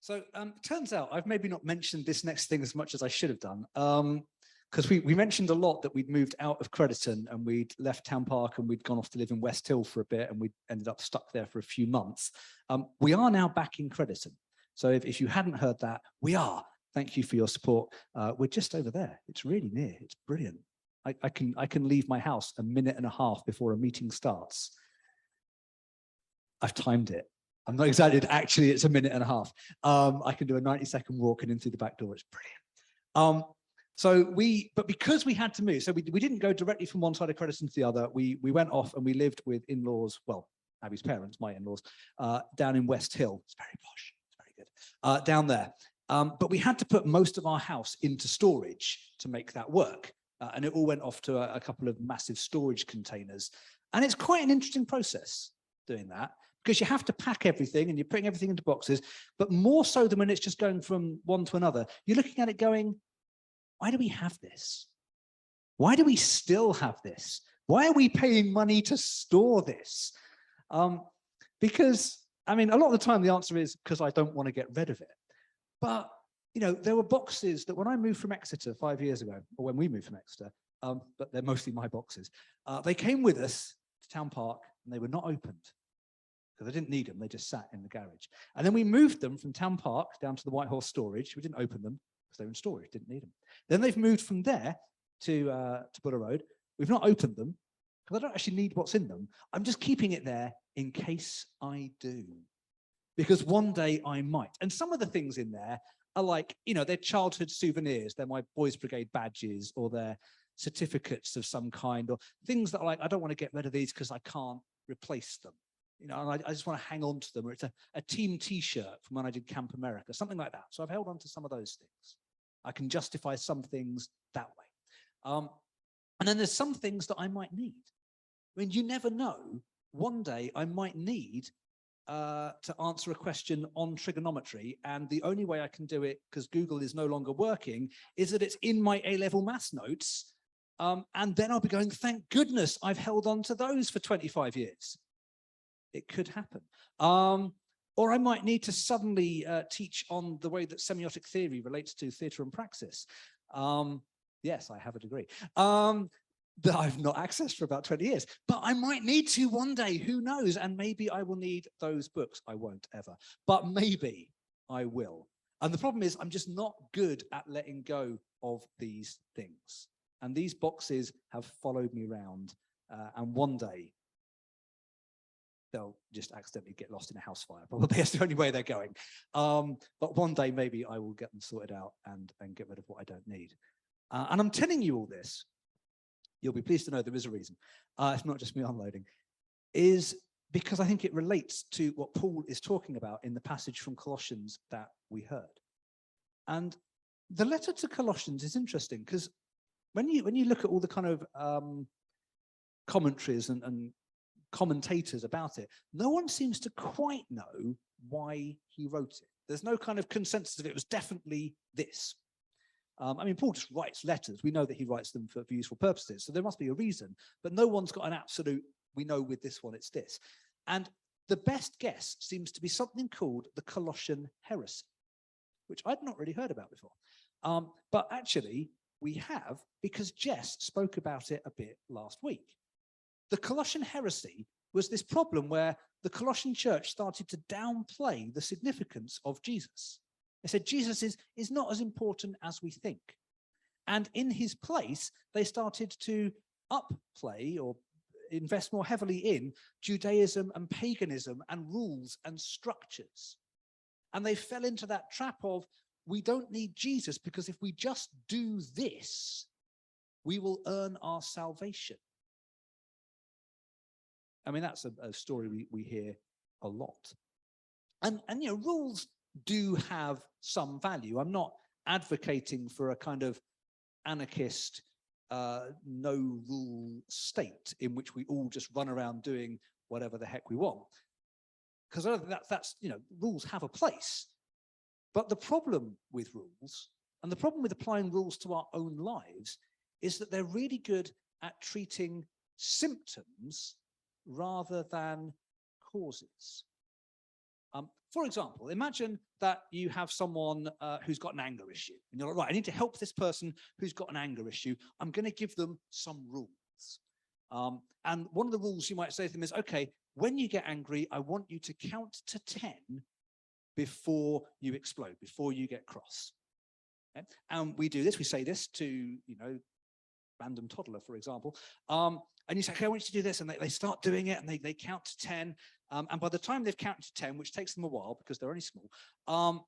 So turns out I've maybe not mentioned this next thing as much as I should have done, because we mentioned a lot that we'd moved out of Crediton and we'd left Town Park and we'd gone off to live in West Hill for a bit and we ended up stuck there for a few months. We are now back in Crediton. So if you hadn't heard that, we are. Thank you for your support. We're just over there. It's really near. It's brilliant. I can leave my house a minute and a half before a meeting starts. I've timed it. I'm not excited. Actually, it's a minute and a half. I can do a 90-second walk and in through the back door. It's brilliant. But because we had to move, so we didn't go directly from one side of Crediton to the other. We went off and we lived with in-laws, well, Abby's parents, my in-laws, down in West Hill. It's very posh. It's very good. Down there. But we had to put most of our house into storage to make that work. And it all went off to a couple of massive storage containers. And it's quite an interesting process doing that, because you have to pack everything and you're putting everything into boxes, but more so than when it's just going from one to another, you're looking at it going, why do we have this? Why do we still have this? Why are we paying money to store this? Because, I mean, a lot of the time the answer is because I don't want to get rid of it. But, you know, there were boxes that when I moved from Exeter 5 years ago, or when we moved from Exeter, but they're mostly my boxes, they came with us to Town Park and they were not opened. Because I didn't need them, they just sat in the garage. And then we moved them from Town Park down to the White Horse storage. We didn't open them because they were in storage, didn't need them. Then they've moved from there to Buller Road. We've not opened them because I don't actually need what's in them. I'm just keeping it there in case I do. Because one day I might. And some of the things in there are like, you know, they're childhood souvenirs. They're my Boys Brigade badges or they're certificates of some kind or things that are like, I don't want to get rid of these because I can't replace them. You know, and I just want to hang on to them, or it's a team T-shirt from when I did Camp America, something like that. So I've held on to some of those things. I can justify some things that way. And then there's some things that I might need. I mean, you never know. One day I might need to answer a question on trigonometry, and the only way I can do it, because Google is no longer working, is that it's in my A-level maths notes, and then I'll be going, thank goodness I've held on to those for 25 years. It could happen. Or I might need to suddenly teach on the way that semiotic theory relates to theatre and praxis. Yes, I have a degree that I've not accessed for about 20 years, but I might need to one day, who knows? And maybe I will need those books. I won't ever, but maybe I will. And the problem is I'm just not good at letting go of these things. And these boxes have followed me around, and one day, they'll just accidentally get lost in a house fire. Probably that's the only way they're going. But one day, maybe I will get them sorted out and get rid of what I don't need. And I'm telling you all this, you'll be pleased to know there is a reason. It's not just me unloading, is because I think it relates to what Paul is talking about in the passage from Colossians that we heard. And the letter to Colossians is interesting because when you look at all the kind of commentaries and commentators about it, no one seems to quite know why he wrote it. There's no kind of consensus of it was definitely this. I mean, Paul just writes letters. We know that he writes them for useful purposes, so there must be a reason, but no one's got an absolute, we know with this one it's this. And the best guess seems to be something called the Colossian heresy, which I'd not really heard about before. But actually, we have, because Jess spoke about it a bit last week. The Colossian heresy was this problem where the Colossian church started to downplay the significance of Jesus. They said Jesus is not as important as we think. And in his place, they started to upplay or invest more heavily in Judaism and paganism and rules and structures. And they fell into that trap of, we don't need Jesus because if we just do this, we will earn our salvation. I mean, that's a story we hear a lot. And you know, rules do have some value. I'm not advocating for a kind of anarchist, no rule state in which we all just run around doing whatever the heck we want. Because I don't think that's, you know, rules have a place. But the problem with rules, and the problem with applying rules to our own lives, is that they're really good at treating symptoms rather than causes. For example, imagine that you have someone who's got an anger issue. And you're like, right, I need to help this person who's got an anger issue. I'm going to give them some rules. And one of the rules you might say to them is, okay, when you get angry, I want you to count to 10 before you explode, before you get cross. Okay? And we do this, we say this to, random toddler, for example. And you say, okay, I want you to do this. And they start doing it and they count to 10. And by the time they've counted to 10, which takes them a while because they're only small,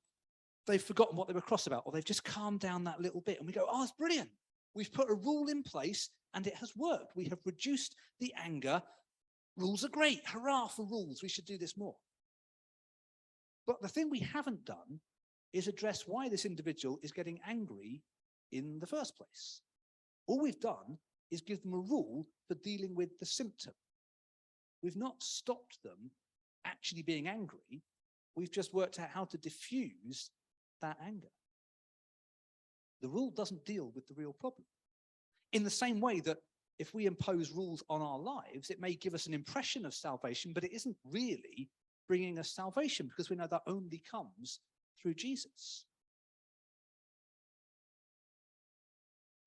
they've forgotten what they were cross about, or they've just calmed down that little bit. And we go, oh, it's brilliant. We've put a rule in place and it has worked. We have reduced the anger. Rules are great. Hurrah for rules. We should do this more. But the thing we haven't done is address why this individual is getting angry in the first place. All we've done is give them a rule for dealing with the symptom. We've not stopped them actually being angry. We've just worked out how to diffuse that anger. The rule doesn't deal with the real problem. In the same way that if we impose rules on our lives, it may give us an impression of salvation, but it isn't really bringing us salvation because we know that only comes through Jesus.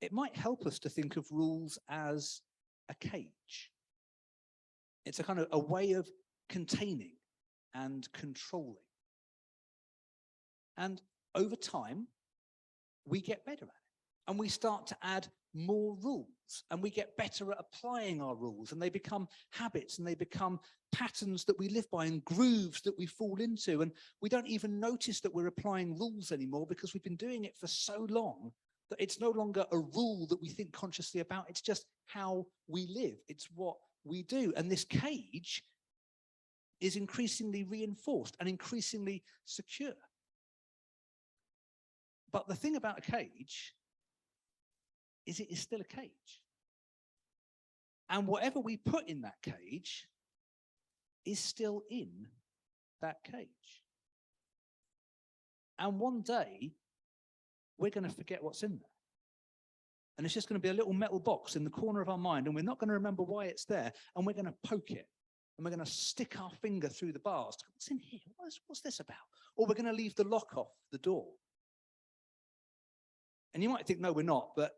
It might help us to think of rules as a cage. It's a kind of a way of containing and controlling. And over time, we get better at it. And we start to add more rules. And we get better at applying our rules. And they become habits and they become patterns that we live by and grooves that we fall into. And we don't even notice that we're applying rules anymore because we've been doing it for so long that it's no longer a rule that we think consciously about. It's just how we live. It's what we do. And this cage is increasingly reinforced and increasingly secure. But the thing about a cage is it is still a cage. And whatever we put in that cage is still in that cage. And one day, we're going to forget what's in there. And it's just going to be a little metal box in the corner of our mind, and we're not going to remember why it's there, and we're going to poke it, and we're going to stick our finger through the bars. What's in here? What's this about? Or we're going to leave the lock off the door. And you might think, no, we're not, but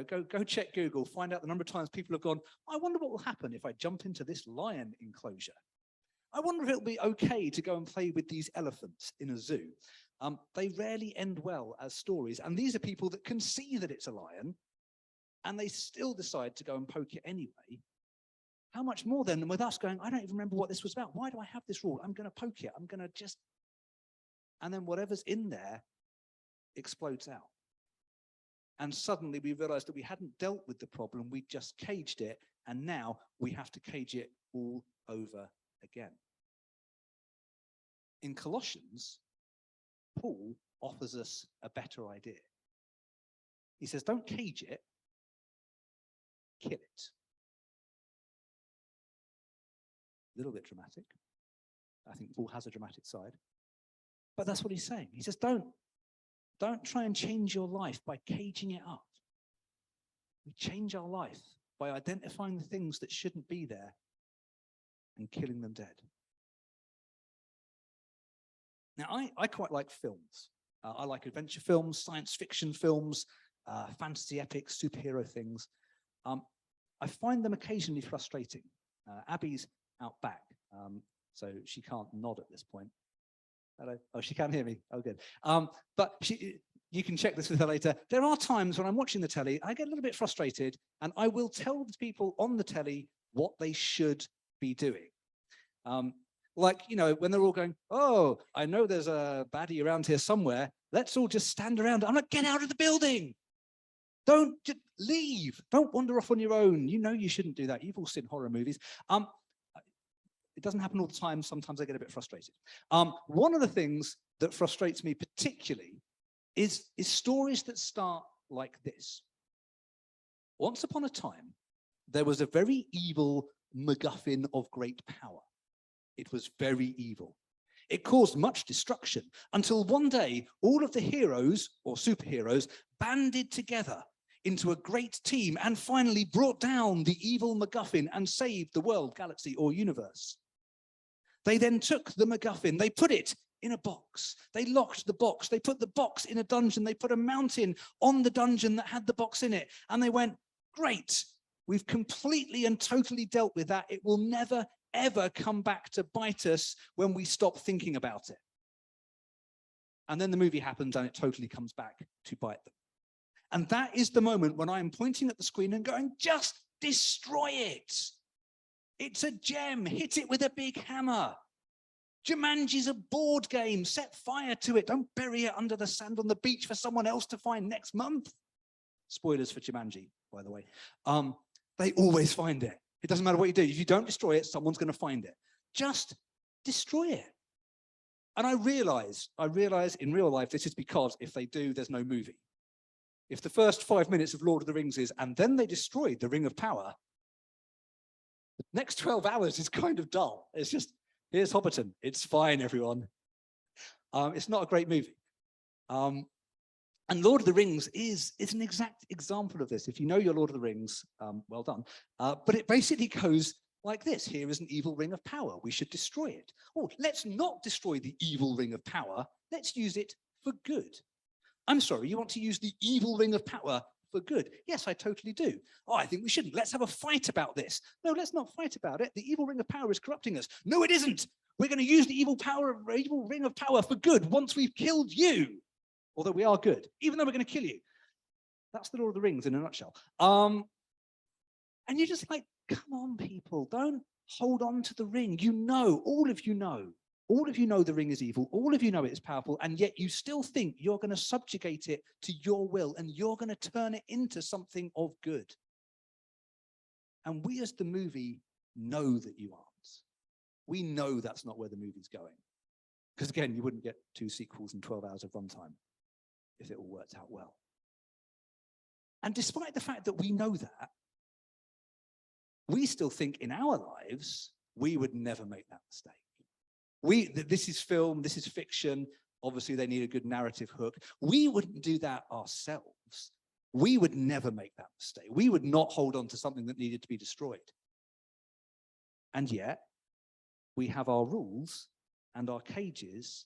go check Google, find out the number of times people have gone, I wonder what will happen if I jump into this lion enclosure. I wonder if it'll be okay to go and play with these elephants in a zoo. They rarely end well as stories. And these are people that can see that it's a lion, and they still decide to go and poke it anyway. How much more then than with us going, I don't even remember what this was about. Why do I have this rule? I'm going to poke it. I'm going to just... And then whatever's in there explodes out. And suddenly we realized that we hadn't dealt with the problem. We just caged it. And now we have to cage it all over again. In Colossians, Paul offers us a better idea. He says, don't cage it, kill it. A little bit dramatic. I think Paul has a dramatic side. But that's what he's saying. He says, don't try and change your life by caging it up. We change our life by identifying the things that shouldn't be there and killing them dead. Now, I quite like films. I like adventure films, science fiction films, fantasy epics, superhero things. I find them occasionally frustrating. Abby's out back, so she can't nod at this point. Hello. Oh, she can hear me. Oh, good. But you can check this with her later. There are times when I'm watching the telly, I get a little bit frustrated, and I will tell the people on the telly what they should be doing. Like, when they're all going, oh, I know there's a baddie around here somewhere. Let's all just stand around. I'm like, get out of the building. Don't just leave. Don't wander off on your own. You shouldn't do that. You've all seen horror movies. It doesn't happen all the time. Sometimes I get a bit frustrated. One of the things that frustrates me particularly is stories that start like this. Once upon a time, there was a very evil MacGuffin of great power. It was very evil. It caused much destruction until one day, all of the heroes or superheroes banded together into a great team and finally brought down the evil MacGuffin and saved the world, galaxy, or universe. They then took the MacGuffin, they put it in a box. They locked the box. They put the box in a dungeon. They put a mountain on the dungeon that had the box in it. And they went, great, we've completely and totally dealt with that. It will never, ever come back to bite us when we stop thinking about it. And then the movie happens and it totally comes back to bite them. And that is the moment when I'm pointing at the screen and going, just destroy it. It's a gem. Hit it with a big hammer. Jumanji's a board game. Set fire to it. Don't bury it under the sand on the beach for someone else to find next month. Spoilers for Jumanji, by the way. They always find it. It doesn't matter what you do. If you don't destroy it, someone's going to find it. Just destroy it. And I realize in real life, this is because if they do, there's no movie. If the first 5 minutes of Lord of the Rings is, and then they destroyed the Ring of Power, the next 12 hours is kind of dull. It's just, here's Hobbiton. It's fine, everyone. It's not a great movie. And Lord of the Rings is an exact example of this. If you know your Lord of the Rings, well done. But it basically goes like this. Here is an evil ring of power. We should destroy it. Oh, let's not destroy the evil ring of power. Let's use it for good. I'm sorry, you want to use the evil ring of power for good? Yes, I totally do. Oh, I think we shouldn't. Let's have a fight about this. No, let's not fight about it. The evil ring of power is corrupting us. No, it isn't. We're going to use the evil ring of power for good once we've killed you. Although we are good, even though we're going to kill you. That's the Lord of the Rings in a nutshell. And you're just like, come on, people, don't hold on to the ring. You know, all of you know the ring is evil. All of you know it is powerful. And yet you still think you're going to subjugate it to your will and you're going to turn it into something of good. And we as the movie know that you aren't. We know that's not where the movie's going. Because again, you wouldn't get 2 sequels and 12 hours of runtime if it all worked out well. And despite the fact that we know that, we still think in our lives, we would never make that mistake. This is film, this is fiction. Obviously, they need a good narrative hook. We wouldn't do that ourselves. We would never make that mistake. We would not hold on to something that needed to be destroyed. And yet, we have our rules and our cages,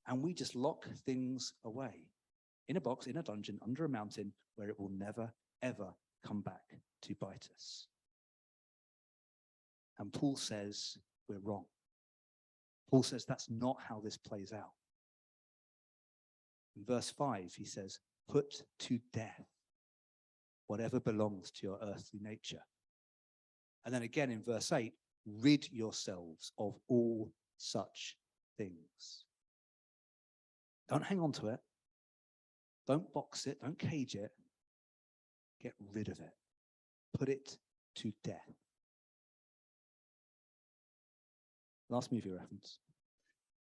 and we just lock things away in a box, in a dungeon, under a mountain, where it will never, ever come back to bite us. And Paul says we're wrong. Paul says that's not how this plays out. In verse 5, he says, put to death whatever belongs to your earthly nature. And then again in verse 8, rid yourselves of all such things. Don't hang on to it. Don't box it. Don't cage it. Get rid of it. Put it to death. Last movie reference.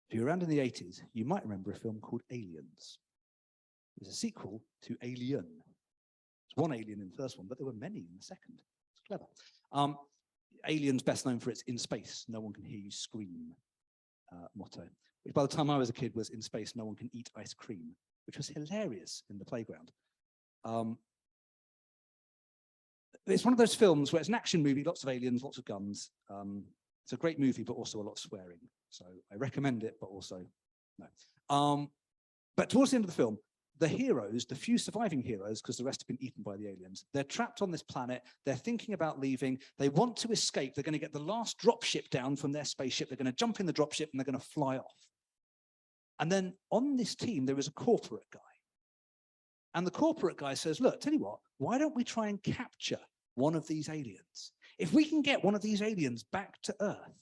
If you were around in the 80s, you might remember a film called Aliens. It was a sequel to Alien. There's one alien in the first one, but there were many in the second. It's clever. Alien's best known for its in space, no one can hear you scream motto, which by the time I was a kid was in space, no one can eat ice cream, which was hilarious in the playground. It's one of those films where it's an action movie, lots of aliens, lots of guns. It's a great movie, but also a lot of swearing. So I recommend it, but also no. But towards the end of the film, the heroes, the few surviving heroes, because the rest have been eaten by the aliens, they're trapped on this planet. They're thinking about leaving. They want to escape. They're going to get the last dropship down from their spaceship. They're going to jump in the dropship and they're going to fly off. And then on this team, there is a corporate guy. And the corporate guy says, look, tell you what, why don't we try and capture one of these aliens? If we can get one of these aliens back to Earth,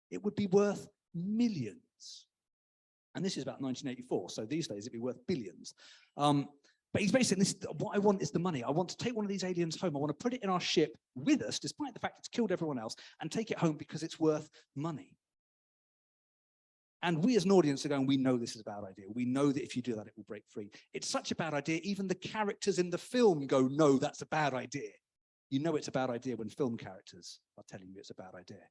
it would be worth millions. And this is about 1984, so these days it'd be worth billions. But he's basically, what I want is the money. I want to take one of these aliens home. I want to put it in our ship with us, despite the fact it's killed everyone else, and take it home because it's worth money. And we as an audience are going, we know this is a bad idea. We know that if you do that, it will break free. It's such a bad idea. Even the characters in the film go, no, that's a bad idea. You know it's a bad idea when film characters are telling you it's a bad idea.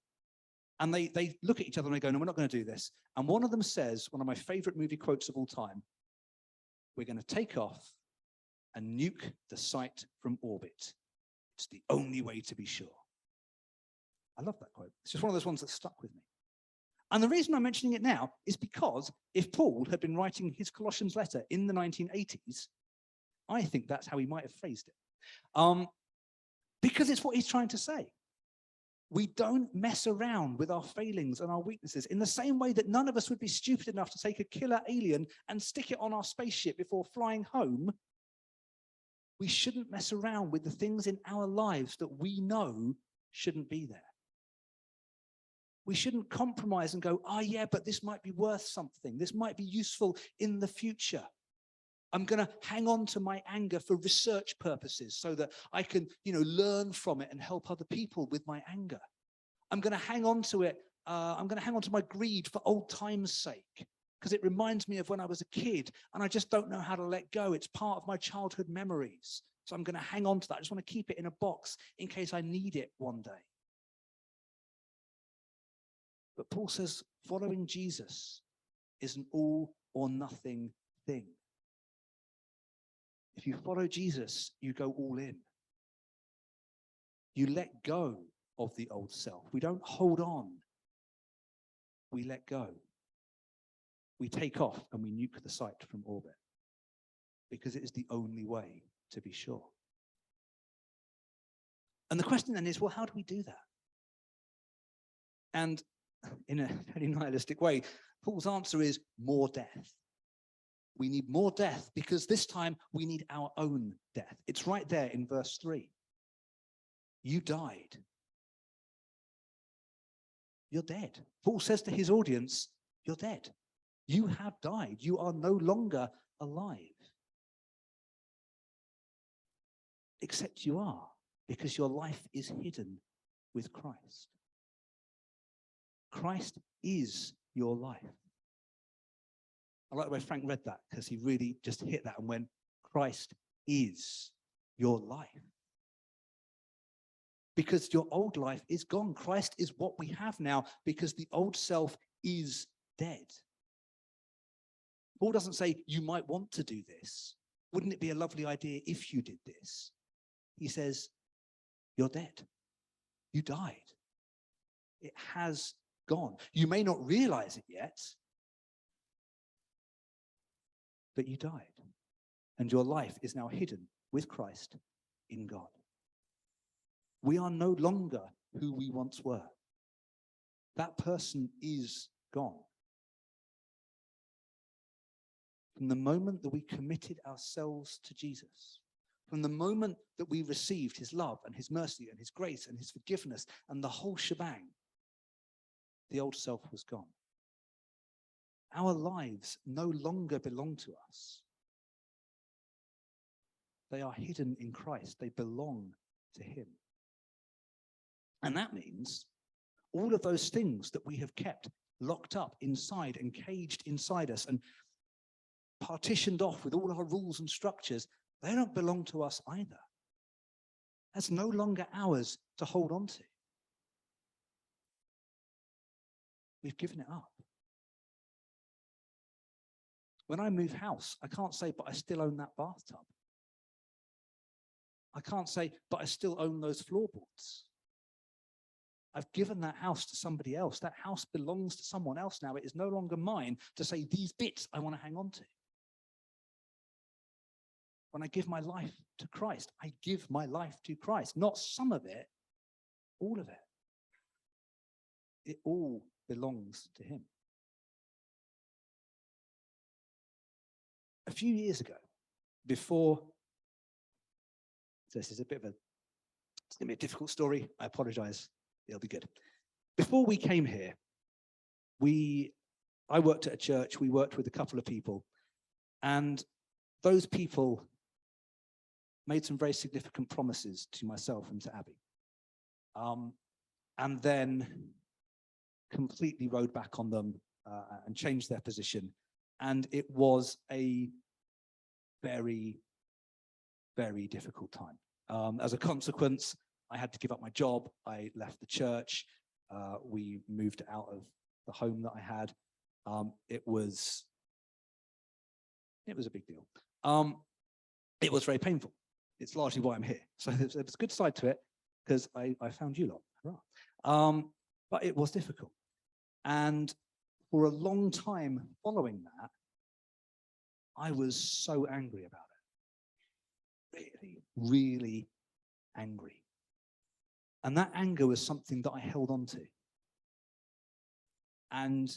And they look at each other and they go, no, we're not going to do this. And one of them says, one of my favorite movie quotes of all time, we're going to take off and nuke the site from orbit. It's the only way to be sure. I love that quote. It's just one of those ones that stuck with me. And the reason I'm mentioning it now is because if Paul had been writing his Colossians letter in the 1980s, I think that's how he might have phrased it. Because it's what he's trying to say. We don't mess around with our failings and our weaknesses in the same way that none of us would be stupid enough to take a killer alien and stick it on our spaceship before flying home. We shouldn't mess around with the things in our lives that we know shouldn't be there. We shouldn't compromise and go, oh yeah, but this might be worth something. This might be useful in the future. I'm going to hang on to my anger for research purposes so that I can, learn from it and help other people with my anger. I'm going to hang on to it. I'm going to hang on to my greed for old time's sake, because it reminds me of when I was a kid and I just don't know how to let go. It's part of my childhood memories. So I'm going to hang on to that. I just want to keep it in a box in case I need it one day. But Paul says following Jesus is an all or nothing thing. If you follow Jesus, you go all in. You let go of the old self. We don't hold on. We let go. We take off and we nuke the site from orbit, because it is the only way to be sure. And the question then is, well, how do we do that? And in a very nihilistic way, Paul's answer is more death. We need more death because this time we need our own death. It's right there in verse 3. You died. You're dead. Paul says to his audience, you're dead. You have died. You are no longer alive. Except you are, because your life is hidden with Christ. Christ is your life. I like the way Frank read that, because he really just hit that and went, Christ is your life. Because your old life is gone. Christ is what we have now, because the old self is dead. Paul doesn't say, you might want to do this. Wouldn't it be a lovely idea if you did this? He says, you're dead. You died. It has gone. You may not realize it yet, but you died. And your life is now hidden with Christ in God. We are no longer who we once were. That person is gone. From the moment that we committed ourselves to Jesus, from the moment that we received his love and his mercy and his grace and his forgiveness and the whole shebang, the old self was gone. Our lives no longer belong to us. They are hidden in Christ. They belong to him. And that means all of those things that we have kept locked up inside and caged inside us and partitioned off with all our rules and structures, they don't belong to us either. That's no longer ours to hold on to. We've given it up. When I move house, I can't say, but I still own that bathtub. I can't say, but I still own those floorboards. I've given that house to somebody else. That house belongs to someone else now. It is no longer mine to say these bits I want to hang on to. When I give my life to Christ, I give my life to Christ. Not some of it, all of it. It all belongs to him. A few years ago, before, so this is it's going to be a difficult story. I apologize. It'll be good. Before we came here, I worked at a church. We worked with a couple of people, and those people made some very significant promises to myself and to Abby, and then completely rode back on them and changed their position. And it was a very, very difficult time. As a consequence, I had to give up my job. I left the church. We moved out of the home that I had. It was a big deal. It was very painful. It's largely why I'm here. So there's a good side to it, because I found you lot. Hurrah. But it was difficult. And for a long time following that, I was so angry about it. Really, really angry. And that anger was something that I held on to. And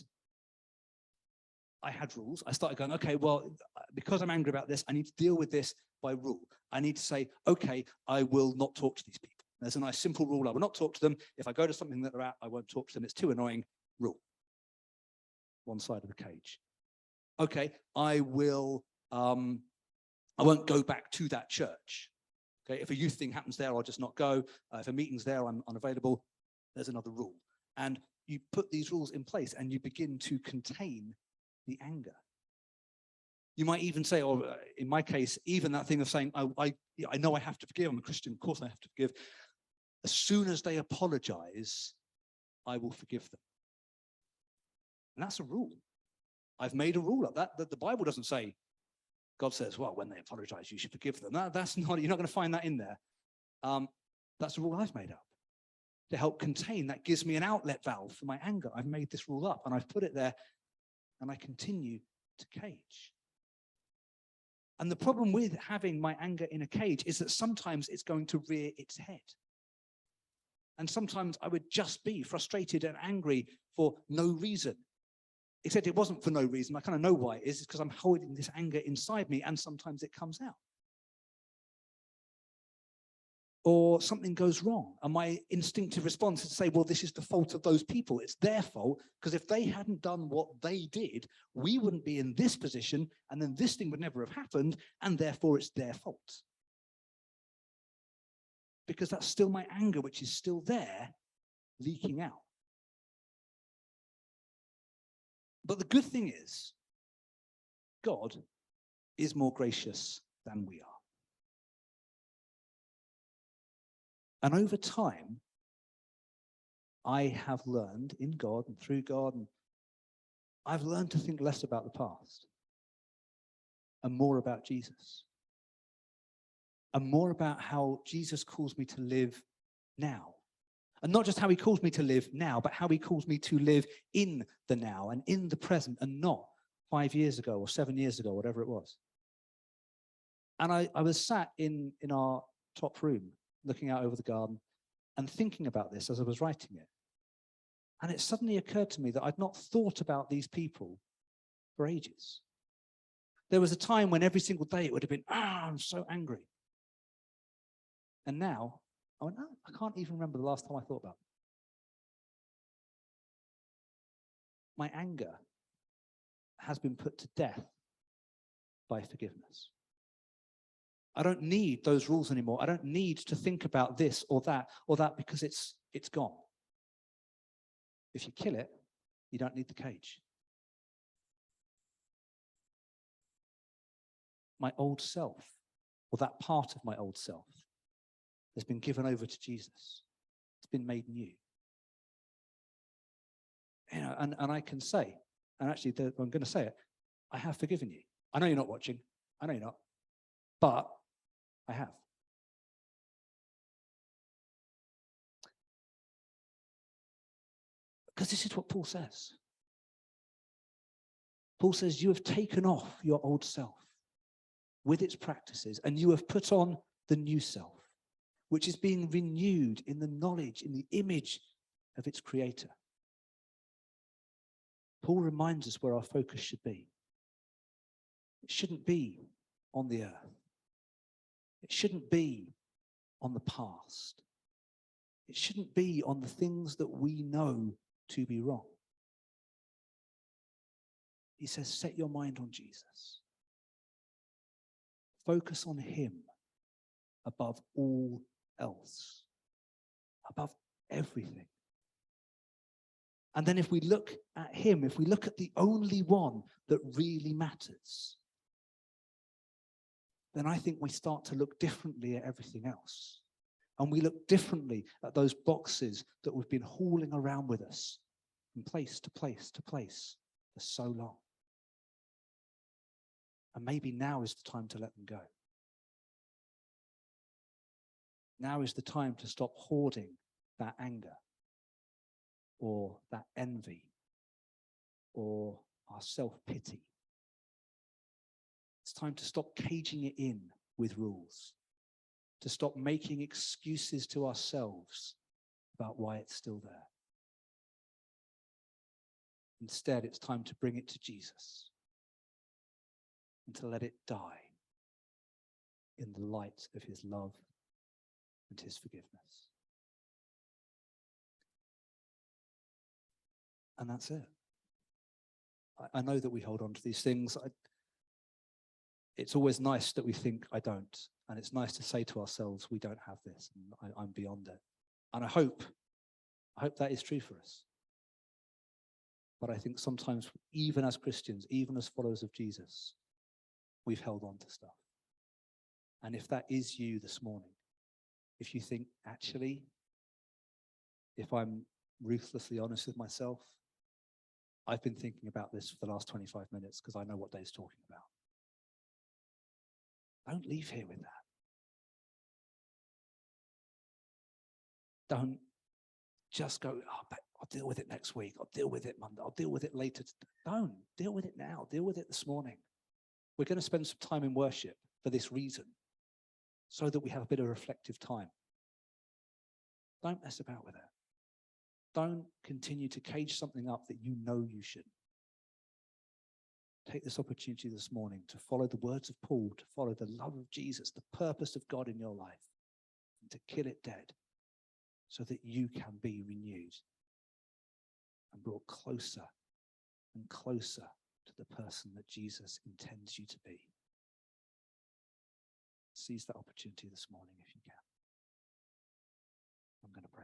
I had rules. I started going, okay, well, because I'm angry about this, I need to deal with this by rule. I need to say, okay, I will not talk to these people. There's a nice simple rule. I will not talk to them. If I go to something that they're at, I won't talk to them. It's too annoying. Rule. One side of the cage. Okay, I won't go back to that church. Okay, if a youth thing happens there, I'll just not go. If a meeting's there, I'm unavailable. There's another rule. And you put these rules in place and you begin to contain the anger. You might even say, or in my case, even that thing of saying, I know I have to forgive. I'm a Christian, of course I have to forgive. As soon as they apologize, I will forgive them. And that's a rule. I've made a rule up. That the Bible doesn't say, God says, well, when they apologize, you should forgive them. That's not, you're not going to find that in there. That's a rule I've made up to help contain. That gives me an outlet valve for my anger. I've made this rule up and I've put it there and I continue to cage. And the problem with having my anger in a cage is that sometimes it's going to rear its head. And sometimes I would just be frustrated and angry for no reason. Except it wasn't for no reason. I kind of know why it is. It's because I'm holding this anger inside me and sometimes it comes out. Or something goes wrong and my instinctive response is to say, well, this is the fault of those people. It's their fault, because if they hadn't done what they did, we wouldn't be in this position and then this thing would never have happened, and therefore it's their fault. Because that's still my anger, which is still there, leaking out. But the good thing is, God is more gracious than we are. And over time, I have learned in God and through God, and I've learned to think less about the past and more about Jesus. And more about how Jesus calls me to live now. And not just how he calls me to live now, but how he calls me to live in the now and in the present, and not 5 years ago or 7 years ago, whatever it was. And I was sat in our top room, looking out over the garden and thinking about this as I was writing it. And it suddenly occurred to me that I'd not thought about these people for ages. There was a time when every single day it would have been, I'm so angry. And now, I went, I can't even remember the last time I thought about it. My anger has been put to death by forgiveness. I don't need those rules anymore. I don't need to think about this or that because it's gone. If you kill it, you don't need the cage. My old self, or that part of my old self, has been given over to Jesus. It's been made new. You know, and I can say, and actually I'm going to say it, I have forgiven you. I know you're not watching. I know you're not. But I have. Because this is what Paul says. Paul says, you have taken off your old self with its practices, and you have put on the new self, which is being renewed in the knowledge, in the image of its creator. Paul reminds us where our focus should be. It shouldn't be on the earth. It shouldn't be on the past. It shouldn't be on the things that we know to be wrong. He says, set your mind on Jesus. Focus on him above all else, above everything. And then if we look at him, if we look at the only one that really matters, then I think we start to look differently at everything else. And we look differently at those boxes that we've been hauling around with us from place to place to place for so long. And maybe now is the time to let them go. Now is the time to stop hoarding that anger or that envy or our self-pity. It's time to stop caging it in with rules, to stop making excuses to ourselves about why it's still there. Instead, it's time to bring it to Jesus and to let it die in the light of his love and his forgiveness. And that's it. I know that we hold on to these things. It's always nice that we think, I don't. And it's nice to say to ourselves, we don't have this, and I'm beyond it. And I hope that is true for us. But I think sometimes, even as Christians, even as followers of Jesus, we've held on to stuff. And if that is you this morning, if you think, actually, if I'm ruthlessly honest with myself, I've been thinking about this for the last 25 minutes because I know what Dave's talking about. Don't leave here with that. Don't just go, I'll deal with it next week. I'll deal with it Monday. I'll deal with it later. Don't. Deal with it now. Deal with it this morning. We're going to spend some time in worship for this reason, so that we have a bit of reflective time. Don't mess about with it. Don't continue to cage something up that you know you shouldn't. Take this opportunity this morning to follow the words of Paul, to follow the love of Jesus, the purpose of God in your life, and to kill it dead so that you can be renewed and brought closer and closer to the person that Jesus intends you to be. Seize that opportunity this morning if you can. I'm going to pray.